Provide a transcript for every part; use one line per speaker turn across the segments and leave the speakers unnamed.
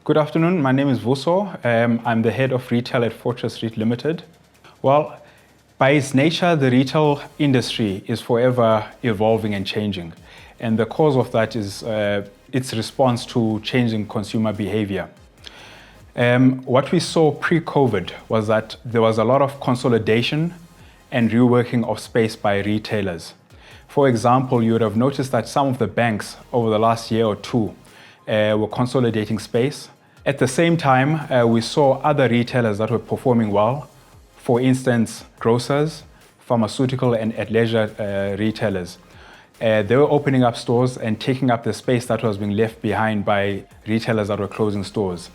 Good afternoon, my name is Vuso. I'm the head of retail at FOURsight Limited. Well, by its nature, the retail industry is forever evolving and changing. And the cause of that is its response to changing consumer behavior. What we saw pre-COVID was that there was a lot of consolidation and reworking of space by retailers. For example, you would have noticed that some of the banks over the last year or two were consolidating space. At the same time, we saw other retailers that were performing well. For instance, grocers, pharmaceutical and athleisure retailers. They were opening up stores and taking up the space that was being left behind by retailers that were closing stores.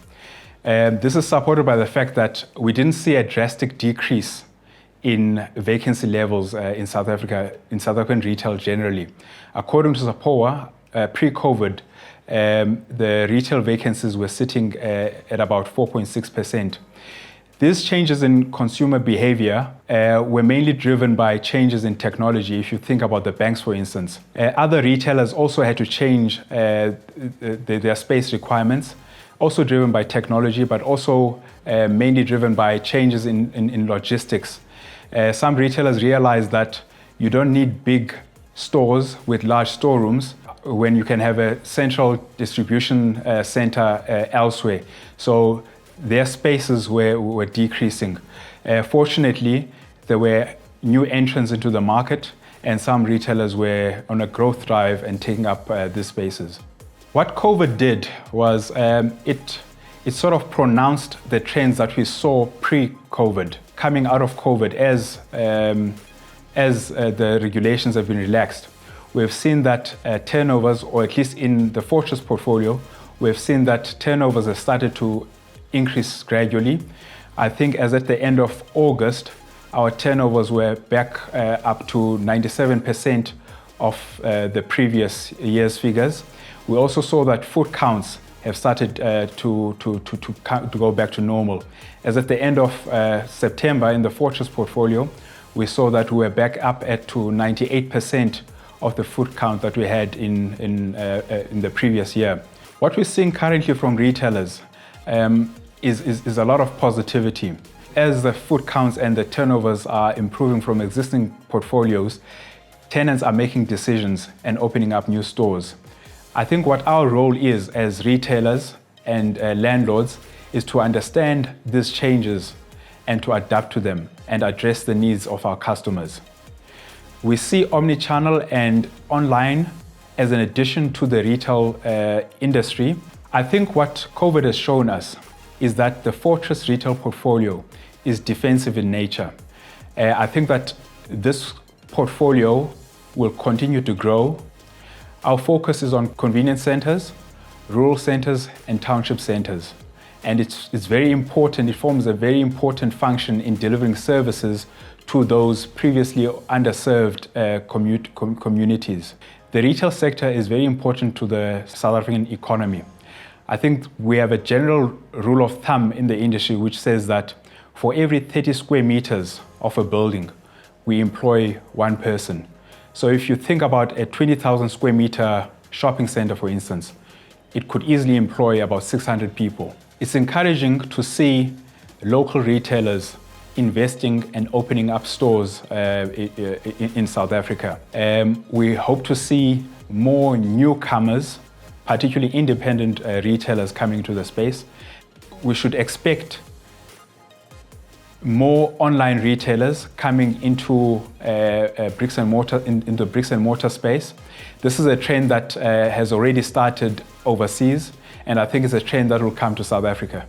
This is supported by the fact that we didn't see a drastic decrease in vacancy levels in South Africa, in South African retail generally. According to SAPOA, pre-COVID, the retail vacancies were sitting at about 4.6%. These changes in consumer behavior were mainly driven by changes in technology. If you think about the banks, for instance, other retailers also had to change their space requirements, also driven by technology, but also mainly driven by changes in logistics. Some retailers realized that you don't need big stores with large storerooms when you can have a central distribution center elsewhere. So their spaces were decreasing. Fortunately, there were new entrants into the market and some retailers were on a growth drive and taking up these spaces. What COVID did was it sort of pronounced the trends that we saw pre-COVID. Coming out of COVID, as the regulations have been relaxed, we've seen that turnovers, or at least in the FOURsight portfolio, we've seen that turnovers have started to increase gradually. I think as at the end of August, our turnovers were back up to 97% of the previous year's figures. We also saw that foot counts have started to go back to normal. As at the end of September in the FOURsight portfolio, we saw that we were back up to 98% of the foot count that we had in the previous year. What we're seeing currently from retailers is a lot of positivity. As the foot counts and the turnovers are improving from existing portfolios, tenants are making decisions and opening up new stores. I think what our role is as retailers and landlords is to understand these changes and to adapt to them and address the needs of our customers. We see omnichannel and online as an addition to the retail industry. I think what COVID has shown us is that the FOURsight retail portfolio is defensive in nature. I think that this portfolio will continue to grow. Our focus is on convenience centers, rural centers, and township centers. And it's very important, it forms a very important function in delivering services to those previously underserved communities. The retail sector is very important to the South African economy. I think we have a general rule of thumb in the industry which says that for every 30 square meters of a building, we employ one person. So if you think about a 20,000 square meter shopping center, for instance, it could easily employ about 600 people. It's encouraging to see local retailers investing and opening up stores in South Africa. We hope to see more newcomers, particularly independent retailers coming to the space. We should expect more online retailers coming into bricks and mortar space. This is a trend that has already started overseas, and I think it's a trend that will come to South Africa.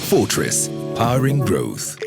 FOURsight, powering growth.